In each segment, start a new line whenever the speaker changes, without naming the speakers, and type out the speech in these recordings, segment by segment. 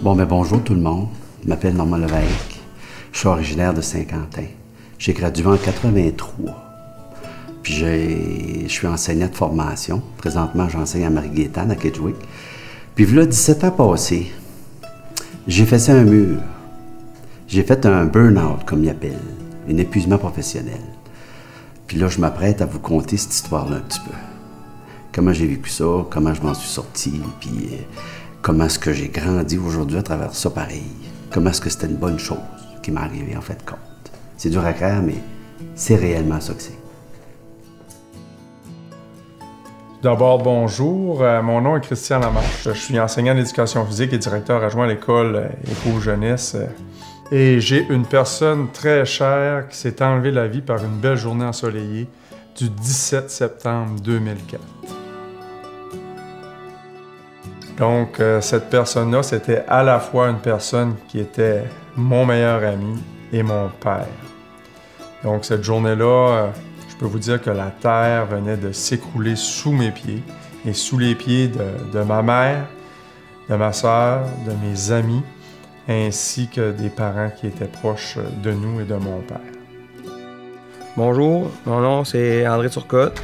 Bon, ben bonjour tout le monde. Je m'appelle Normand Levesque. Je suis originaire de Saint-Quentin. J'ai gradué en 83. Puis je suis enseignant de formation. Présentement, j'enseigne à Marie-Gaétane, à Kedgewick. Puis là, 17 ans passés, j'ai fait ça un mur. J'ai fait un burn-out, comme ils appellent, un épuisement professionnel. Puis là, je m'apprête à vous conter cette histoire-là un petit peu. Comment j'ai vécu ça, comment je m'en suis sorti, puis comment est-ce que j'ai grandi aujourd'hui à travers ça pareil. Comment est-ce que c'était une bonne chose qui m'est arrivée en fait de compte. C'est dur à croire, mais c'est réellement ça que c'est.
D'abord, bonjour. Mon nom est Christian Lamarche. Je suis enseignant d'éducation physique et directeur adjoint à l'école Éco-Jeunesse. Et j'ai une personne très chère qui s'est enlevée la vie par une belle journée ensoleillée du 17 septembre 2004. Donc, cette personne-là, c'était à la fois une personne qui était mon meilleur ami et mon père. Donc, cette journée-là, je peux vous dire que la terre venait de s'écrouler sous mes pieds et sous les pieds de ma mère, de ma sœur, de mes amis, ainsi que des parents qui étaient proches de nous et de mon père.
Bonjour, mon nom c'est André Turcotte.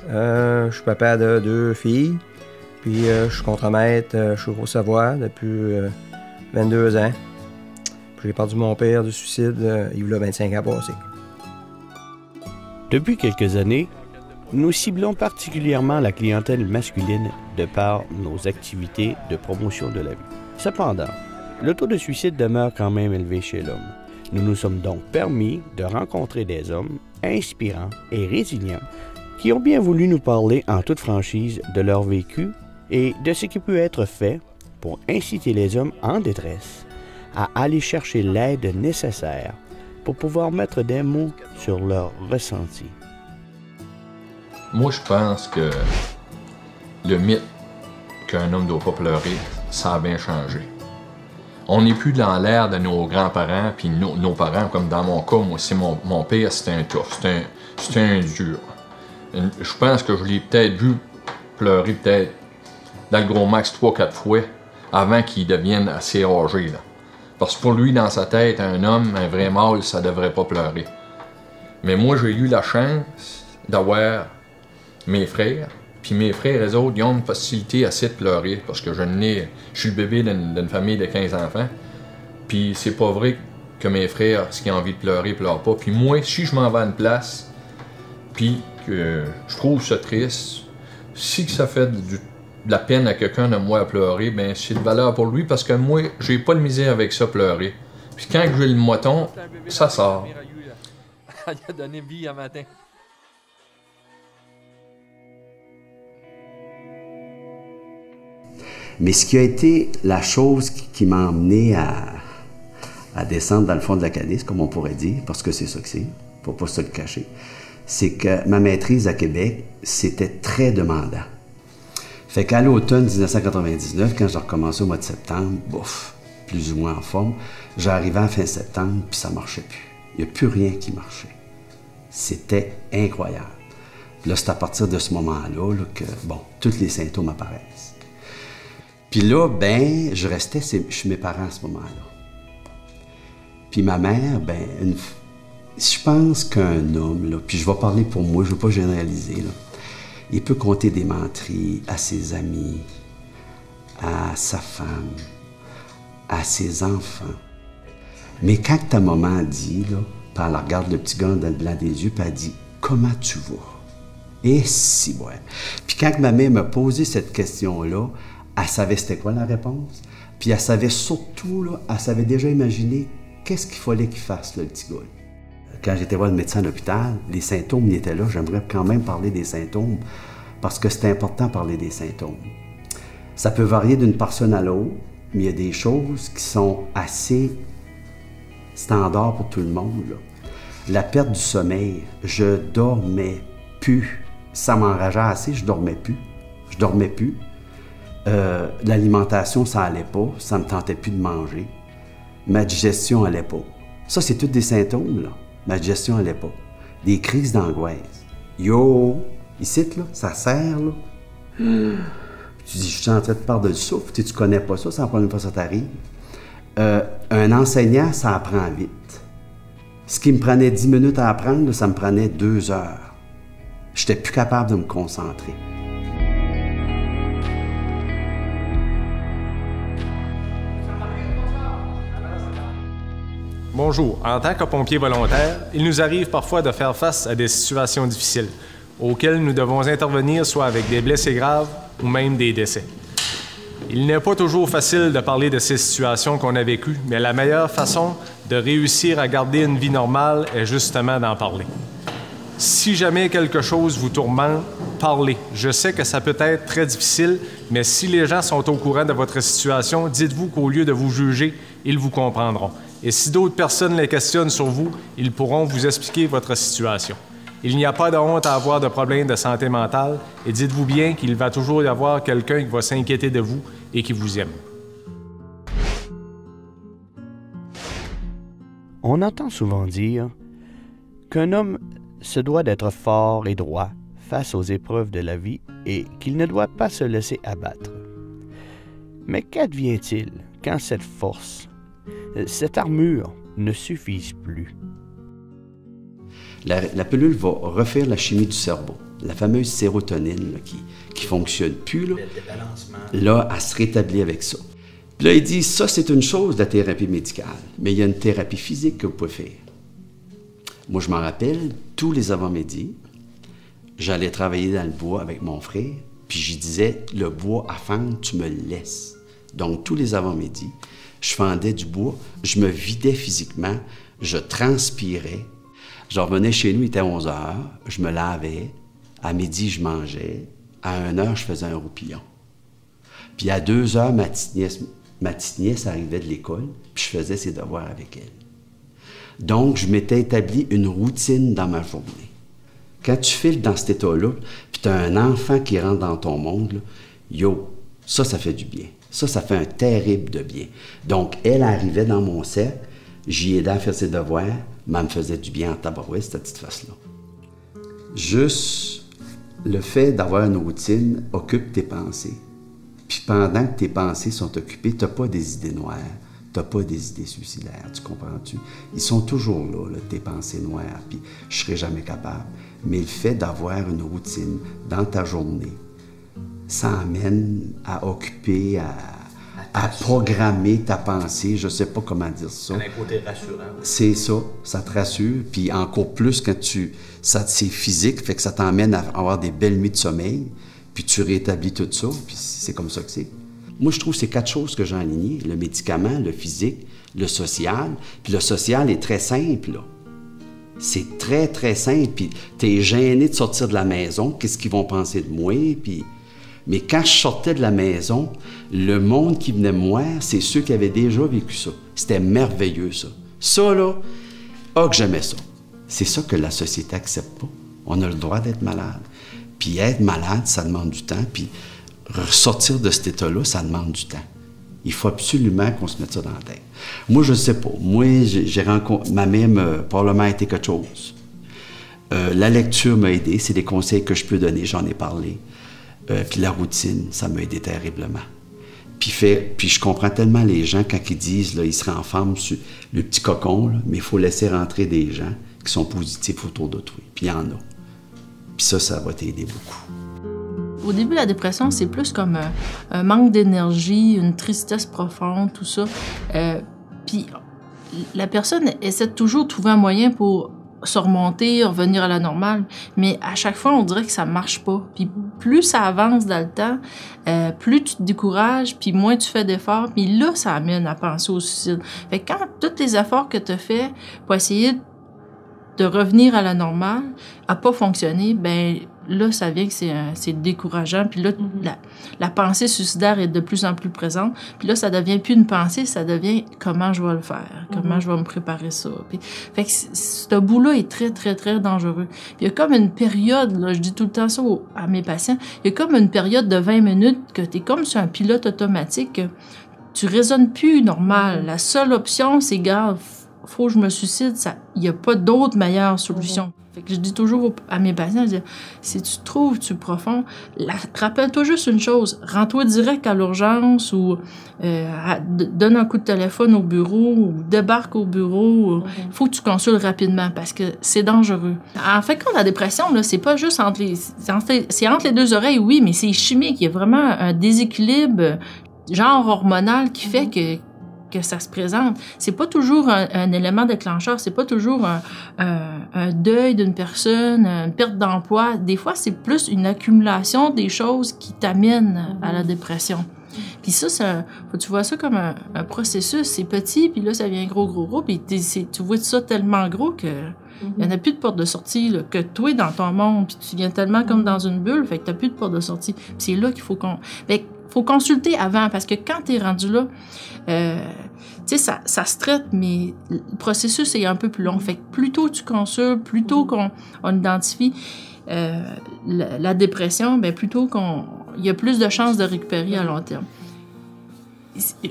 Je suis papa de 2 filles. Puis je suis contremaître, je suis au Savoie depuis 22 ans. J'ai perdu mon père du suicide il y a 25 ans passés.
Depuis quelques années, nous ciblons particulièrement la clientèle masculine de par nos activités de promotion de la vie. Cependant, le taux de suicide demeure quand même élevé chez l'homme. Nous nous sommes donc permis de rencontrer des hommes inspirants et résilients qui ont bien voulu nous parler en toute franchise de leur vécu et de ce qui peut être fait pour inciter les hommes en détresse à aller chercher l'aide nécessaire pour pouvoir mettre des mots sur leurs ressentis.
Moi, je pense que le mythe qu'un homme ne doit pas pleurer, ça a bien changé. On n'est plus dans l'ère de nos grands-parents, puis nos parents, comme dans mon cas, moi aussi, mon père, c'était un tough, c'était un dur. Je pense que je l'ai peut-être vu pleurer peut-être dans le gros max 3-4 fois avant qu'il devienne assez âgé. Là. Parce que pour lui, dans sa tête, un homme, un vrai mâle, ça devrait pas pleurer. Mais moi, j'ai eu la chance d'avoir mes frères. Puis mes frères, eux autres, ils ont une facilité assez de pleurer. Parce que je suis le bébé d'une famille de 15 enfants. Puis c'est pas vrai que mes frères, s'ils ont envie de pleurer, ils pleurent pas. Puis moi, si je m'en vais à une place, puis que je trouve ça triste, si ça fait de la peine à quelqu'un de moi à pleurer, ben c'est de valeur pour lui parce que moi, j'ai pas de misère avec ça pleurer. Puis quand j'ai le moton, ça sort.
Il a donné vie un matin.
Mais ce qui a été la chose qui m'a emmené à descendre dans le fond de la calice, comme on pourrait dire, parce que c'est ça que c'est, faut pas se le cacher, c'est que ma maîtrise à Québec, c'était très demandant. Fait qu'à l'automne 1999, quand j'ai recommencé au mois de septembre, bouf, plus ou moins en forme, j'arrivais en fin septembre, puis ça marchait plus. Il n'y a plus rien qui marchait. C'était incroyable. Puis là, c'est à partir de ce moment-là là, que, bon, tous les symptômes apparaissent. Puis là, ben, je restais chez mes parents à ce moment-là. Puis ma mère, ben, je pense qu'un homme, là, puis je vais parler pour moi, je ne veux pas généraliser, là, il peut compter des menteries à ses amis, à sa femme, à ses enfants. Mais quand ta maman dit, là, puis elle regarde le petit gars dans le blanc des yeux, puis elle dit « Comment tu vas? » Et si, ouais. Puis quand ma mère m'a posé cette question-là, elle savait c'était quoi la réponse. Puis elle savait surtout, là, elle savait déjà imaginer qu'est-ce qu'il fallait qu'il fasse, là, le petit gars. Quand j'étais voir le médecin à l'hôpital, les symptômes étaient là. J'aimerais quand même parler des symptômes parce que c'est important de parler des symptômes. Ça peut varier d'une personne à l'autre, mais il y a des choses qui sont assez standards pour tout le monde, là. La perte du sommeil, je dormais plus. Ça m'enrageait assez, je dormais plus. Je dormais plus. L'alimentation, ça allait pas. Ça me tentait plus de manger. Ma digestion allait pas. Ça, c'est tous des symptômes, là. Ma digestion allait pas. Des crises d'angoisse. Yo! Ici, là, ça serre, là. Tu dis, je suis en train de perdre le souffle. Tu connais pas ça, c'est la première fois que ça t'arrive. Un enseignant, ça apprend vite. Ce qui me prenait 10 minutes à apprendre, ça me prenait 2 heures. J'étais plus capable de me concentrer.
Bonjour. En tant que pompier volontaire, il nous arrive parfois de faire face à des situations difficiles, auxquelles nous devons intervenir soit avec des blessés graves ou même des décès. Il n'est pas toujours facile de parler de ces situations qu'on a vécues, mais la meilleure façon de réussir à garder une vie normale est justement d'en parler. Si jamais quelque chose vous tourmente, parlez. Je sais que ça peut être très difficile, mais si les gens sont au courant de votre situation, dites-vous qu'au lieu de vous juger, ils vous comprendront. Et si d'autres personnes les questionnent sur vous, ils pourront vous expliquer votre situation. Il n'y a pas de honte à avoir de problèmes de santé mentale et dites-vous bien qu'il va toujours y avoir quelqu'un qui va s'inquiéter de vous et qui vous aime.
On entend souvent dire qu'un homme se doit d'être fort et droit face aux épreuves de la vie et qu'il ne doit pas se laisser abattre. Mais qu'advient-il quand cette force, cette armure ne suffisent plus?
La pilule va refaire la chimie du cerveau, la fameuse sérotonine là, qui fonctionne plus. Là, elle se rétablit avec ça. Puis là, il dit, ça, c'est une chose, la thérapie médicale, mais il y a une thérapie physique que vous pouvez faire. Moi, je m'en rappelle, tous les avant-midi, j'allais travailler dans le bois avec mon frère, puis je disais, le bois à fendre, tu me le laisses. Donc, tous les avant-midi, je fendais du bois, je me vidais physiquement, je transpirais. Je revenais chez nous, il était 11 h, je me lavais, à midi, je mangeais, à 1 h, je faisais un roupillon. Puis à 2 h, ma petite nièce arrivait de l'école, puis je faisais ses devoirs avec elle. Donc, je m'étais établi une routine dans ma journée. Quand tu files dans cet état-là, puis tu as un enfant qui rentre dans ton monde, là, yo, ça fait du bien. Ça fait un terrible de bien. Donc, elle arrivait dans mon cercle, j'y aidais à faire ses devoirs, mais elle me faisait du bien en tabarouette, cette petite face-là. Juste le fait d'avoir une routine occupe tes pensées. Puis pendant que tes pensées sont occupées, tu n'as pas des idées noires, tu n'as pas des idées suicidaires, tu comprends-tu? Ils sont toujours là, tes pensées noires, puis je ne serai jamais capable. Mais le fait d'avoir une routine dans ta journée, ça amène à occuper, à programmer ta pensée, je ne sais pas comment dire ça.
C'est un côté rassurant.
C'est ça, ça te rassure, puis encore plus quand c'est physique, fait que ça t'emmène à avoir des belles nuits de sommeil, puis tu rétablis tout ça, puis c'est comme ça que c'est. Moi, je trouve que c'est 4 choses que j'ai alignées, le médicament, le physique, le social, puis le social est très simple, là. C'est très, très simple, puis t'es gêné de sortir de la maison, qu'est-ce qu'ils vont penser de moi, puis... Mais quand je sortais de la maison, le monde qui venait me voir, c'est ceux qui avaient déjà vécu ça. C'était merveilleux, ça. Ça, là, que j'aimais ça. C'est ça que la société n'accepte pas. On a le droit d'être malade. Puis être malade, ça demande du temps. Puis ressortir de cet état-là, ça demande du temps. Il faut absolument qu'on se mette ça dans la tête. Moi, je ne sais pas. Moi, j'ai rencontré... Ma mère m'a probablement été quelque chose. La lecture m'a aidé. C'est des conseils que je peux donner. J'en ai parlé. Puis la routine, ça m'a aidé terriblement. Puis je comprends tellement les gens quand ils disent, là, ils se renferment sur le petit cocon, là, mais il faut laisser rentrer des gens qui sont positifs autour de toi. Puis il y en a. Puis ça va t'aider beaucoup.
Au début, la dépression, c'est plus comme un manque d'énergie, une tristesse profonde, tout ça. Puis la personne essaie toujours de trouver un moyen pour se remonter, revenir à la normale. Mais à chaque fois, on dirait que ça marche pas. Puis plus ça avance dans le temps, plus tu te décourages, puis moins tu fais d'efforts. Puis là, ça amène à penser au suicide. Fait que quand tous les efforts que tu as faits pour essayer de revenir à la normale n'a pas fonctionné, ben là, ça vient que c'est décourageant. Puis là, la pensée suicidaire est de plus en plus présente. Puis là, ça devient plus une pensée, ça devient comment je vais le faire, comment je vais me préparer ça. Puis, fait que ce bout-là est très, très, très dangereux. Puis il y a comme une période, là, je dis tout le temps ça à mes patients, il y a comme une période de 20 minutes que tu es comme sur un pilote automatique, que tu raisonnes plus normal. La seule option, c'est, garde, faut que je me suicide, il n'y a pas d'autre meilleure solution. Fait que je dis toujours à mes patients, je dis, si tu trouves-tu profond, rappelle-toi juste une chose, rends-toi direct à l'urgence ou donne un coup de téléphone au bureau ou débarque au bureau. Il faut que tu consultes rapidement parce que c'est dangereux. En fait, quand la dépression, là, c'est pas juste c'est entre les deux oreilles, oui, mais c'est chimique. Il y a vraiment un déséquilibre genre hormonal qui fait que ça se présente. C'est pas toujours un élément déclencheur, c'est pas toujours un deuil d'une personne, une perte d'emploi. Des fois, c'est plus une accumulation des choses qui t'amènent à la dépression. Puis ça, tu vois ça comme un processus. C'est petit, puis là, ça devient gros, puis tu vois ça tellement gros que il n'y en a plus de porte de sortie, là, que toi, dans ton monde, puis tu viens tellement comme dans une bulle, fait que tu n'as plus de porte de sortie. Puis c'est là qu'il faut faut consulter avant, parce que quand tu es rendu là, tu sais, ça se traite, mais le processus est un peu plus long. Fait que plus tôt tu consultes, plus tôt qu'on identifie la dépression, bien, plus tôt il y a plus de chances de récupérer à long terme.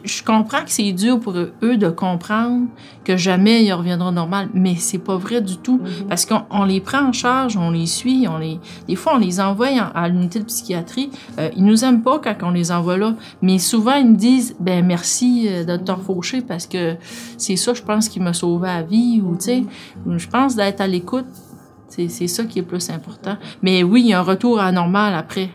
Je comprends que c'est dur pour eux de comprendre que jamais ils reviendront normal, mais c'est pas vrai du tout, parce qu'on les prend en charge, on les suit, des fois on les envoie à l'unité de psychiatrie. Ils nous aiment pas quand on les envoie là, mais souvent ils me disent ben merci Dr Fauché parce que c'est ça, je pense, qui m'a sauvé la vie, ou tu sais, je pense d'être à l'écoute, c'est ça qui est plus important. Mais oui, il y a un retour à normal après.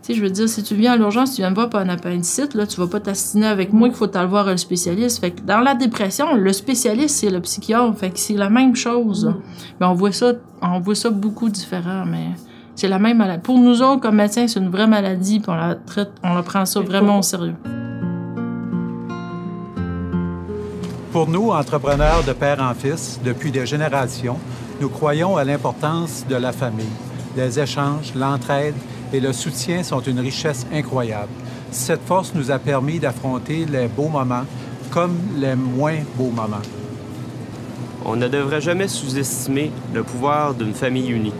Tu sais, je veux dire, si tu viens à l'urgence, tu viens me voir pour un appendicite, là, tu vas pas t'assiner avec moi qu'il faut aller voir le spécialiste. Fait que dans la dépression, le spécialiste, c'est le psychiatre. Fait que c'est la même chose. Mais on voit ça beaucoup différent, mais c'est la même maladie. Pour nous autres, comme médecins, c'est une vraie maladie, puis on la prend ça vraiment au sérieux.
Pour nous, entrepreneurs de père en fils, depuis des générations, nous croyons à l'importance de la famille. Les échanges, l'entraide et le soutien sont une richesse incroyable. Cette force nous a permis d'affronter les beaux moments comme les moins beaux moments.
On ne devrait jamais sous-estimer le pouvoir d'une famille unie.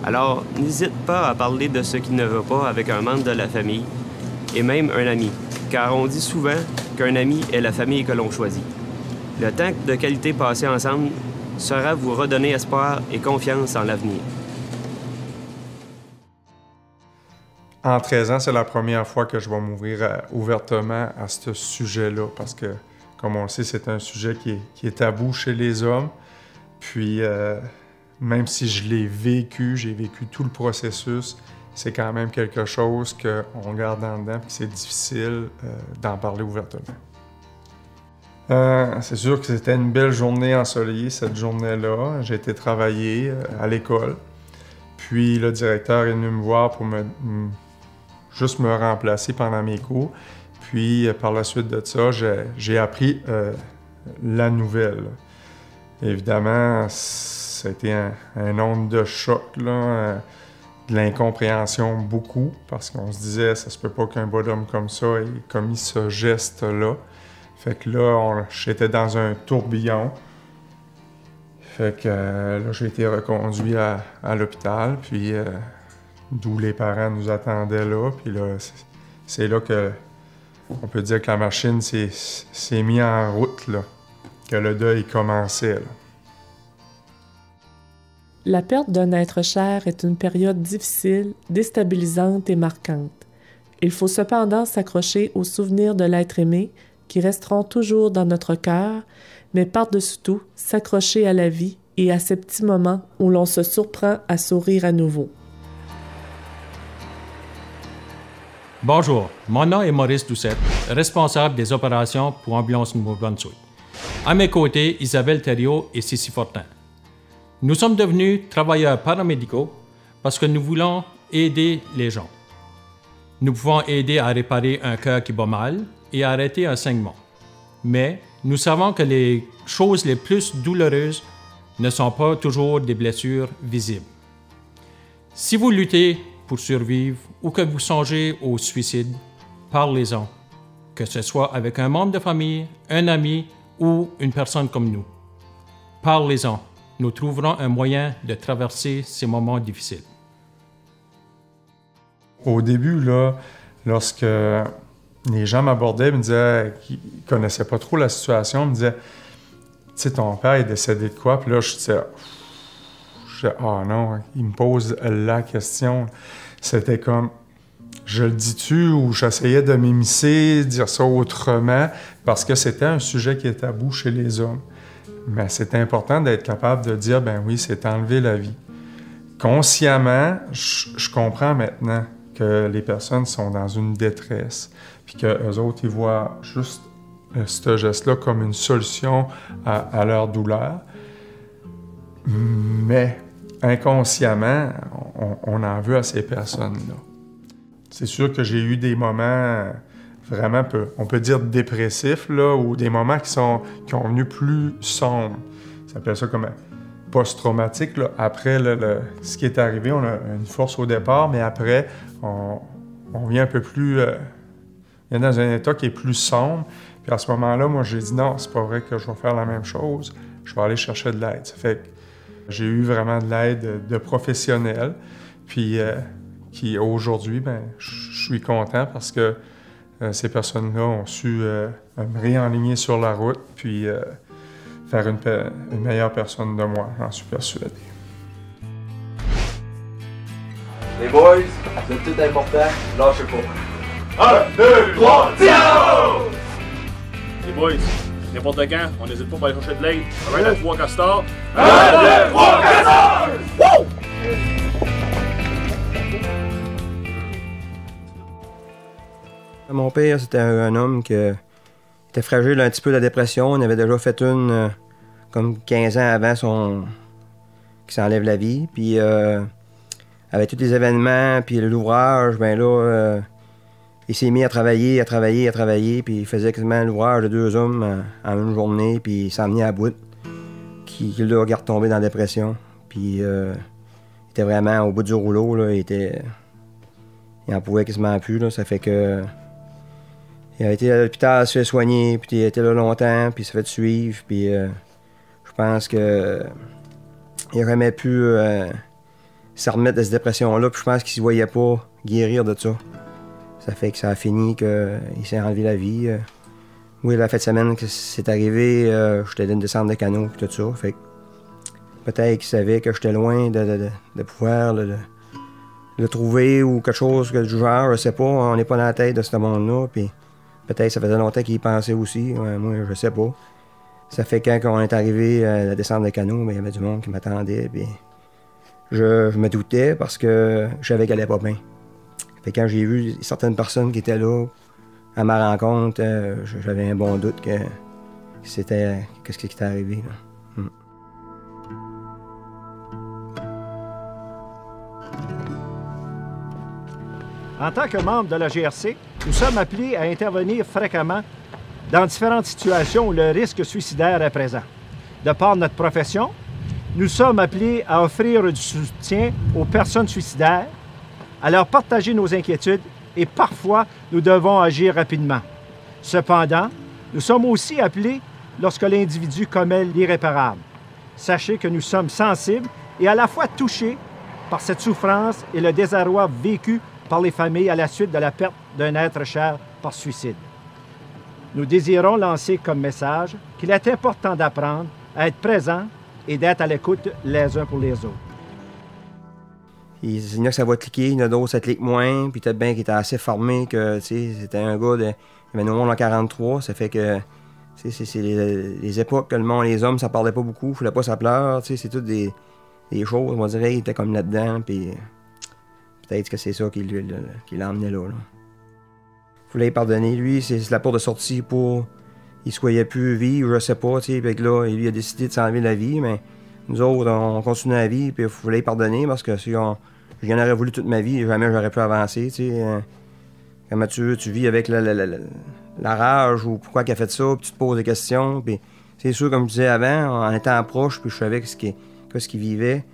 Alors, n'hésite pas à parler de ce qui ne va pas avec un membre de la famille et même un ami, car on dit souvent qu'un ami est la famille que l'on choisit. Le temps de qualité passé ensemble sera vous redonner espoir et confiance en l'avenir.
En 13 ans, c'est la première fois que je vais m'ouvrir ouvertement à ce sujet-là, parce que, comme on le sait, c'est un sujet qui est tabou chez les hommes. Puis, même si je l'ai vécu, j'ai vécu tout le processus, c'est quand même quelque chose qu'on garde en dedans, puis c'est difficile d'en parler ouvertement. C'est sûr que c'était une belle journée ensoleillée, cette journée-là. J'ai été travailler à l'école. Puis, le directeur est venu me voir pour juste me remplacer pendant mes cours. Puis, par la suite de ça, j'ai appris la nouvelle. Évidemment, ça a été un onde de choc, là, de l'incompréhension beaucoup, parce qu'on se disait, ça se peut pas qu'un bonhomme comme ça ait commis ce geste-là. Fait que là, j'étais dans un tourbillon. Fait que là, j'ai été reconduit à l'hôpital, puis d'où les parents nous attendaient là. Puis là, c'est là que on peut dire que la machine s'est mise en route, là, que le deuil commençait, là.
La perte d'un être cher est une période difficile, déstabilisante et marquante. Il faut cependant s'accrocher aux souvenirs de l'être aimé qui resteront toujours dans notre cœur, mais par-dessus tout, s'accrocher à la vie et à ces petits moments où l'on se surprend à sourire à nouveau.
Bonjour, mon nom est Maurice Doucette, responsable des opérations pour Ambulance Nouveau-Brunswick. À mes côtés, Isabelle Thériault et Cécile Fortin. Nous sommes devenus travailleurs paramédicaux parce que nous voulons aider les gens. Nous pouvons aider à réparer un cœur qui bat mal et à arrêter un saignement. Mais nous savons que les choses les plus douloureuses ne sont pas toujours des blessures visibles. Si vous luttez pour survivre ou que vous songez au suicide, parlez-en, que ce soit avec un membre de famille, un ami ou une personne comme nous. Parlez-en. Nous trouverons un moyen de traverser ces moments difficiles.
Au début, là, lorsque les gens m'abordaient, me disaient qu'ils ne connaissaient pas trop la situation, me disaient « Tu sais, ton père est décédé de quoi? » Puis là, je disais Je disais, ah non, il me pose la question. C'était comme, je le dis-tu, ou j'essayais de m'immiscer, dire ça autrement, parce que c'était un sujet qui est tabou chez les hommes. Mais c'est important d'être capable de dire, ben oui, c'est enlever la vie. Consciemment, je comprends maintenant que les personnes sont dans une détresse, puis qu'eux autres, ils voient juste ce geste-là comme une solution à leur douleur. Mais inconsciemment, on en veut à ces personnes-là. C'est sûr que j'ai eu des moments vraiment, on peut dire dépressifs, là, ou des moments qui ont venu plus sombres. Ça s'appelle ça comme post-traumatique. Là. Après ce qui est arrivé, on a une force au départ, mais après, on vient un peu plus... on est dans un état qui est plus sombre. Puis à ce moment-là, moi, j'ai dit non, c'est pas vrai que je vais faire la même chose. Je vais aller chercher de l'aide. Ça fait que j'ai eu vraiment de l'aide de professionnels. Puis qui aujourd'hui, ben, je suis content parce que ces personnes-là ont su me réaligner sur la route, puis faire une meilleure personne de moi, j'en suis persuadé.
Les boys, c'est tout important, lâchez pas. 1, 2, 3, Tiens!
Les boys, n'importe quand, on n'hésite pas à aller chercher de l'aide. Ça va être à 3 castors.
1, 2, 3, castors! Wouh!
Mon père, c'était un homme qui était fragile un petit peu de la dépression. On avait déjà fait une comme 15 ans avant qu'il s'enlève la vie. Puis avec tous les événements, puis l'ouvrage, ben là, il s'est mis à travailler, puis il faisait quasiment l'ouvrage de 2 hommes en une journée, puis il s'en venait à bout, qui l'a retombé dans la dépression. Puis il était vraiment au bout du rouleau, là, il en pouvait quasiment plus, là, ça fait que... Il a été à l'hôpital, se fait soigner, puis il a été là longtemps, puis il s'est fait suivre, puis je pense que il aurait jamais pu se remettre de cette dépression-là, puis je pense qu'il ne se voyait pas guérir de ça. Ça fait que ça a fini qu'il s'est enlevé la vie. Oui, la fin de semaine que c'est arrivé, j'étais dans une descente de canot, puis tout ça, fait que peut-être qu'il savait que j'étais loin de pouvoir le trouver ou quelque chose du genre, je sais pas, on n'est pas dans la tête de ce monde-là, puis peut-être ça faisait longtemps qu'il y pensait aussi, moi je sais pas. Ça fait quand on est arrivé à la descente de canot, il y avait du monde qui m'attendait, puis je me doutais parce que je savais qu'elle allait pas bien. Fait quand j'ai vu certaines personnes qui étaient là à ma rencontre, j'avais un bon doute que c'était ce qui était arrivé. Là.
En tant que membre de la GRC, nous sommes appelés à intervenir fréquemment dans différentes situations où le risque suicidaire est présent. De par notre profession, nous sommes appelés à offrir du soutien aux personnes suicidaires, à leur partager nos inquiétudes et parfois nous devons agir rapidement. Cependant, nous sommes aussi appelés lorsque l'individu commet l'irréparable. Sachez que nous sommes sensibles et à la fois touchés par cette souffrance et le désarroi vécu par les familles à la suite de la perte d'un être cher par suicide. Nous désirons lancer comme message qu'il est important d'apprendre à être présent et d'être à l'écoute les uns pour les autres.
Il y en a que ça va cliquer, il y en a d'autres ça clique moins, puis peut-être bien qu'il était assez formé que, tu sais, c'était un gars il avait nous en 43, ça fait que, tu sais, c'est les époques que le monde, les hommes, ça parlait pas beaucoup, il fallait pas ça pleure, tu sais, c'est toutes des choses, on dirait, il était comme là-dedans, puis peut-être que c'est ça qui l'a emmené là. Il fallait pardonner, lui, c'est la porte de sortie pour... Il se croyait plus vivre, je sais pas, tu sais, puis là, il a décidé de s'enlever la vie, mais nous autres, on continue la vie, puis il fallait pardonner, parce que si j'en aurais voulu toute ma vie, jamais j'aurais pu avancer, tu sais. Comment tu vis avec la rage, ou pourquoi il a fait ça, puis tu te poses des questions, puis c'est sûr, comme je disais avant, en étant proche, puis je savais ce qu'il vivait,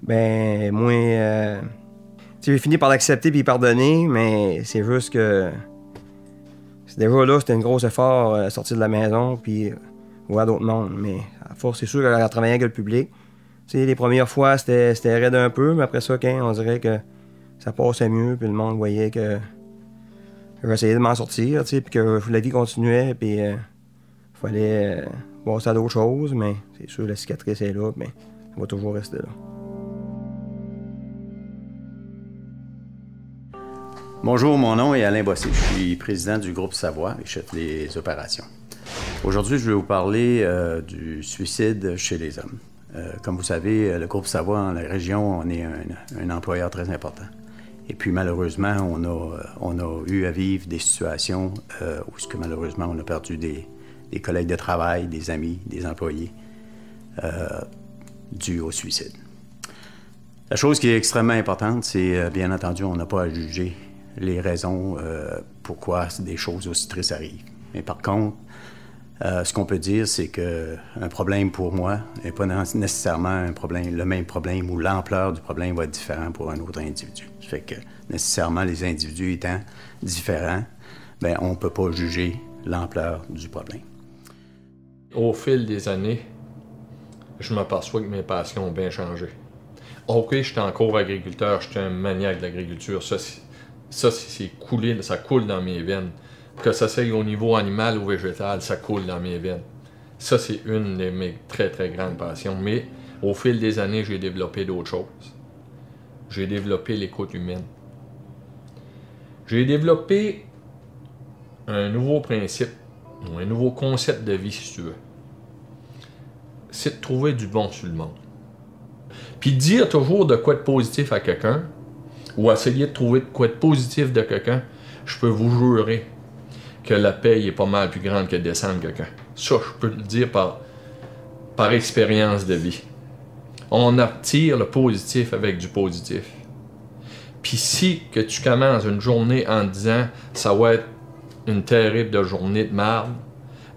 ben moi, j'ai fini par l'accepter puis pardonner, mais c'est juste que déjà là, c'était un gros effort sortir de la maison puis voir d'autres mondes. Mais à force, c'est sûr qu'elle travaillait avec le public. T'sais, les premières fois, c'était raide un peu, mais après ça, on dirait que ça passait mieux, puis le monde voyait que j'essayais de m'en sortir, puis que la vie continuait, puis il fallait passer à d'autres choses, mais c'est sûr, la cicatrice est là, mais elle va toujours rester là.
Bonjour, mon nom est Alain Bossé. Je suis président du groupe Savoie et chef des opérations. Aujourd'hui, je vais vous parler du suicide chez les hommes. Comme vous savez, le groupe Savoie, dans la région, on est un employeur très important. Et puis, malheureusement, on a eu à vivre des situations où, malheureusement, on a perdu des collègues de travail, des amis, des employés, dû au suicide. La chose qui est extrêmement importante, c'est, bien entendu, on n'a pas à juger les raisons pourquoi des choses aussi tristes arrivent. Mais par contre, ce qu'on peut dire, c'est qu'un problème pour moi n'est pas nécessairement le même problème ou l'ampleur du problème va être différente pour un autre individu. Ça fait que nécessairement les individus étant différents, bien, on ne peut pas juger l'ampleur du problème.
Au fil des années, je m'aperçois que mes passions ont bien changé. OK, j'étais encore agriculteur, j'étais un maniaque de l'agriculture. Ça, c'est coulé, ça coule dans mes veines. Que ça soit au niveau animal ou végétal, ça coule dans mes veines. Ça, c'est une de mes très, très grandes passions. Mais au fil des années, j'ai développé d'autres choses. J'ai développé l'écoute humaine. J'ai développé un nouveau principe, ou un nouveau concept de vie, si tu veux. C'est de trouver du bon sur le monde. Puis dire toujours de quoi de positif à quelqu'un, ou essayer de trouver de quoi de positif de quelqu'un, je peux vous jurer que la paye est pas mal plus grande que de descendre quelqu'un. Ça, je peux le dire par expérience de vie. On attire le positif avec du positif. Puis si que tu commences une journée en disant « ça va être une terrible journée de marde »,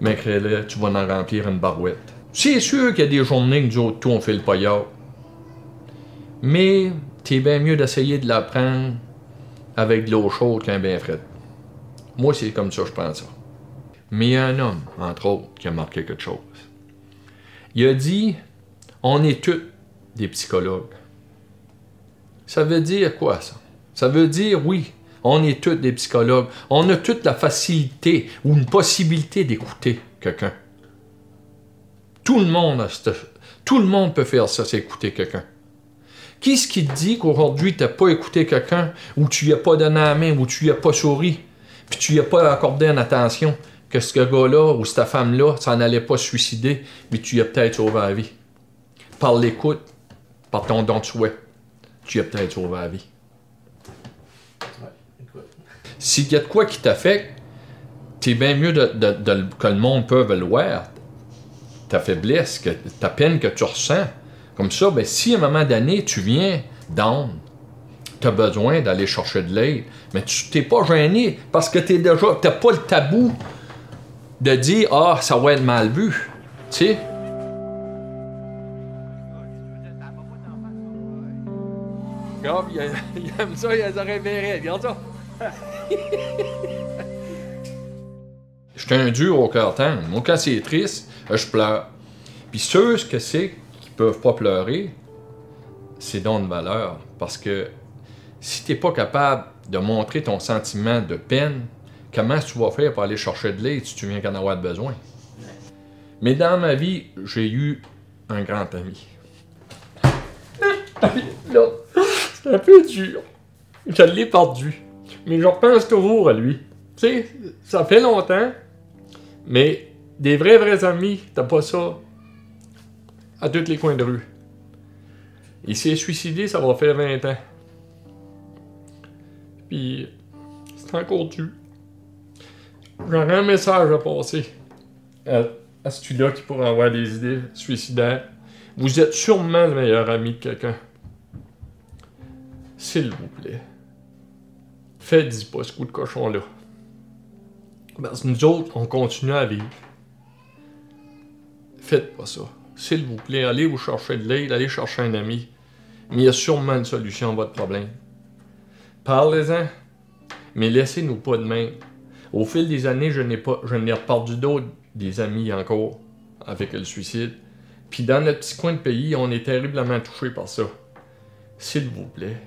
mais que là, tu vas en remplir une barouette. C'est sûr qu'il y a des journées que nous autres, tout, on fait le paillard. Mais t'es bien mieux d'essayer de la prendre avec de l'eau chaude qu'un bain frais. Moi, c'est comme ça que je prends ça. Mais il y a un homme, entre autres, qui a marqué quelque chose. Il a dit « on est tous des psychologues ». Ça veut dire quoi, ça? Ça veut dire, oui, on est tous des psychologues. On a toute la facilité ou une possibilité d'écouter quelqu'un. Tout le monde peut faire ça, c'est écouter quelqu'un. Qui est-ce qui te dit qu'aujourd'hui, tu n'as pas écouté quelqu'un, ou tu lui as pas donné la main, ou tu lui as pas souri, puis tu lui as pas accordé une attention, que ce gars-là ou cette femme-là, ça n'allait pas se suicider, mais tu lui as peut-être sauvé la vie. Par l'écoute, par ton don de souhait, tu lui as peut-être sauvé la vie. S'il y a de quoi qui t'affecte, c'est bien mieux que le monde peut le voir, ta faiblesse, ta peine que tu ressens. Comme ça, ben, si à un moment donné, tu viens down, tu as besoin d'aller chercher de l'aide, mais tu t'es pas gêné parce que tu n'as pas le tabou de dire « Ah, ça va être mal vu ». Tu sais? Regarde, il aime ça, il a les oreilles bien raides, regarde ça. J'étais un dur au cœur tendre. Moi, quand c'est triste, je pleure. Puis ceux que c'est qui peuvent pas pleurer, c'est donc de valeur. Parce que si t'es pas capable de montrer ton sentiment de peine, comment tu vas faire pour aller chercher de l'aide si tu viens qu'en avoir besoin? Mais dans ma vie, j'ai eu un grand ami. Là, c'est un peu dur. Je l'ai perdu. Mais je repense toujours à lui. Tu sais, ça fait longtemps, mais des vrais amis, t'as pas ça à tous les coins de rue. Il s'est suicidé, ça va faire 20 ans. Puis, c'est encore dur. J'aurais un message à passer à celui-là qui pourrait avoir des idées suicidaires. Vous êtes sûrement le meilleur ami de quelqu'un. S'il vous plaît, faites-y pas ce coup de cochon-là. Parce que nous autres, on continue à vivre. Faites pas ça. S'il vous plaît, allez vous chercher de l'aide, allez chercher un ami. Mais il y a sûrement une solution à votre problème. Parlez-en, mais laissez-nous pas de même. Au fil des années, je n'ai perdu d'autres, des amis encore, avec le suicide. Puis dans notre petit coin de pays, on est terriblement touchés par ça. S'il vous plaît,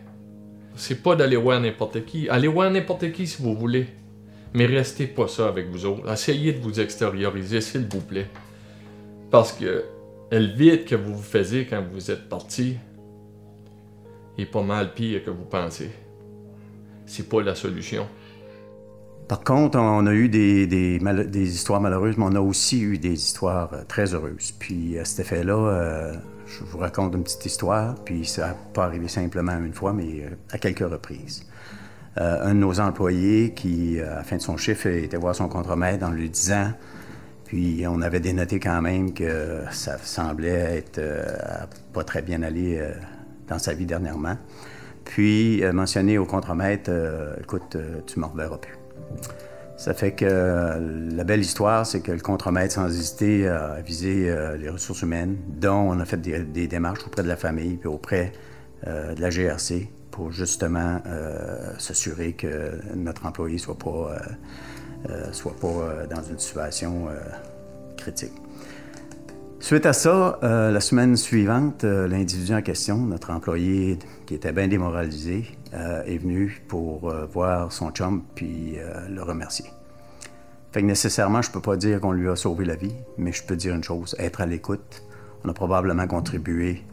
c'est pas d'aller voir n'importe qui. Allez voir n'importe qui si vous voulez. Mais restez pas ça avec vous autres. Essayez de vous extérioriser, s'il vous plaît. Parce que le vide que vous vous faisiez quand vous êtes parti est pas mal pire que vous pensez. c'est pas la solution.
Par contre, on a eu des histoires malheureuses, mais on a aussi eu des histoires très heureuses. Puis à cet effet-là, je vous raconte une petite histoire, puis ça n'a pas arrivé simplement une fois, mais à quelques reprises. Un de nos employés qui, à la fin de son chiffre, était voir son contremaître en lui disant, puis on avait dénoté quand même que ça semblait être pas très bien allé dans sa vie dernièrement. Puis mentionné au contremaître, écoute, tu ne me reverras plus. Ça fait que la belle histoire, c'est que le contremaître, sans hésiter, a visé les ressources humaines, dont on a fait des démarches auprès de la famille puis auprès de la GRC pour justement s'assurer que notre employé ne soit pas dans une situation critique. Suite à ça, la semaine suivante, l'individu en question, notre employé qui était bien démoralisé, est venu pour voir son chum puis le remercier. Fait que nécessairement, je peux pas dire qu'on lui a sauvé la vie, mais je peux dire une chose, être à l'écoute. On a probablement contribué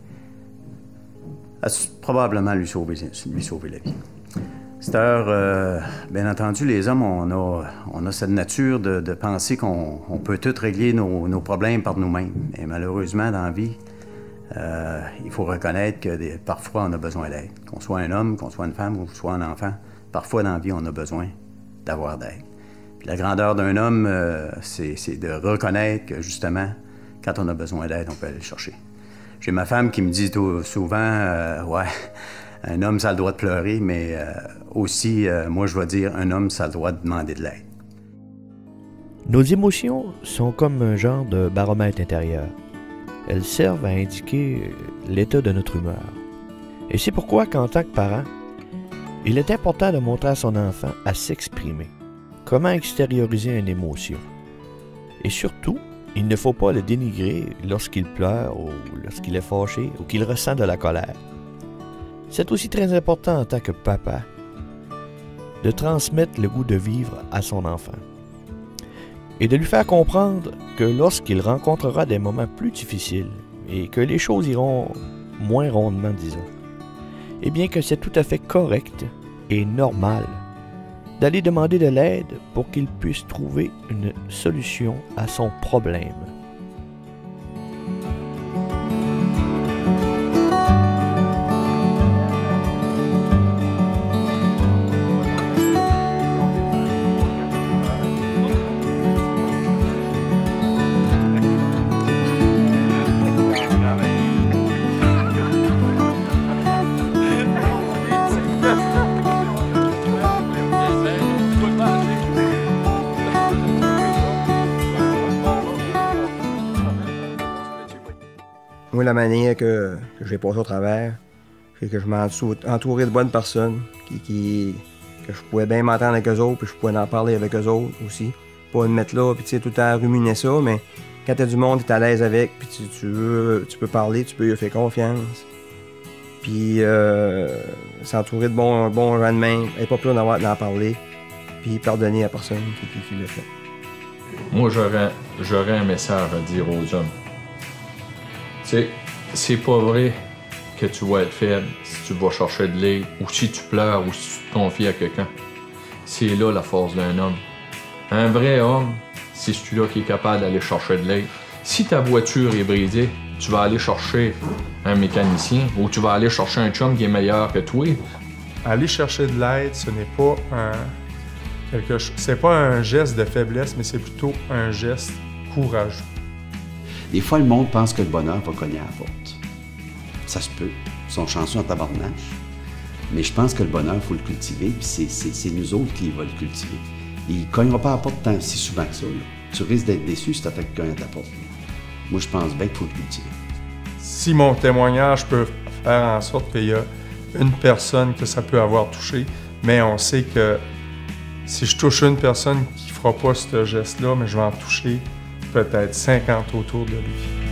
à probablement lui sauver la vie. Cette heure, bien entendu, les hommes, on a cette nature de penser qu'on peut tout régler nos problèmes par nous-mêmes. Et malheureusement, dans la vie, il faut reconnaître que parfois, on a besoin d'aide. Qu'on soit un homme, qu'on soit une femme, qu'on soit un enfant, parfois dans la vie, on a besoin d'avoir d'aide. Puis la grandeur d'un homme, c'est de reconnaître que, justement, quand on a besoin d'aide, on peut aller le chercher. J'ai ma femme qui me dit souvent, ouais, un homme, ça a le droit de pleurer, mais aussi, moi, je vais dire, un homme, ça a le droit de demander de l'aide.
Nos émotions sont comme un genre de baromètre intérieur. Elles servent à indiquer l'état de notre humeur. Et c'est pourquoi qu'en tant que parent, il est important de montrer à son enfant à s'exprimer. Comment extérioriser une émotion. Et surtout, il ne faut pas le dénigrer lorsqu'il pleure ou lorsqu'il est fâché ou qu'il ressent de la colère. C'est aussi très important en tant que papa de transmettre le goût de vivre à son enfant et de lui faire comprendre que lorsqu'il rencontrera des moments plus difficiles et que les choses iront moins rondement, disons, eh bien que c'est tout à fait correct et normal d'aller demander de l'aide pour qu'il puisse trouver une solution à son problème.
Moi, la manière que j'ai passé au travers, c'est que je m'entouré de bonnes personnes que je pouvais bien m'entendre avec eux autres, puis je pouvais en parler avec eux autres aussi. Pas me mettre là, puis tu sais, tout le temps ruminer ça, mais quand t'as du monde, t'es à l'aise avec, puis tu peux parler, tu peux lui faire confiance. Puis s'entourer de bons gens de main, être pas peur d'en parler, puis pardonner à la personne qui l'a fait.
Moi, j'aurais un message à dire aux hommes. Tu sais, c'est pas vrai que tu vas être faible si tu vas chercher de l'aide, ou si tu pleures, ou si tu te confies à quelqu'un. C'est là la force d'un homme. Un vrai homme, c'est celui-là qui est capable d'aller chercher de l'aide. Si ta voiture est brisée, tu vas aller chercher un mécanicien, ou tu vas aller chercher un chum qui est meilleur que toi.
Aller chercher de l'aide, ce n'est pas c'est pas un geste de faiblesse, mais c'est plutôt un geste courageux.
Des fois, le monde pense que le bonheur va cogner à la porte. Ça se peut. Ils sont chanceux en tabarnache. Mais je pense que le bonheur, il faut le cultiver, puis c'est nous autres qui va le cultiver. Il ne cognera pas à la porte tant si souvent que ça. Là. Tu risques d'être déçu si tu as fait cogner à ta porte. Moi, je pense bien qu'il faut le cultiver. Si mon témoignage peut faire en sorte qu'il y a une personne que ça peut avoir touché, mais on sait que si je touche une personne qui ne fera pas ce geste-là, mais je vais en toucher peut-être 50 autour de lui.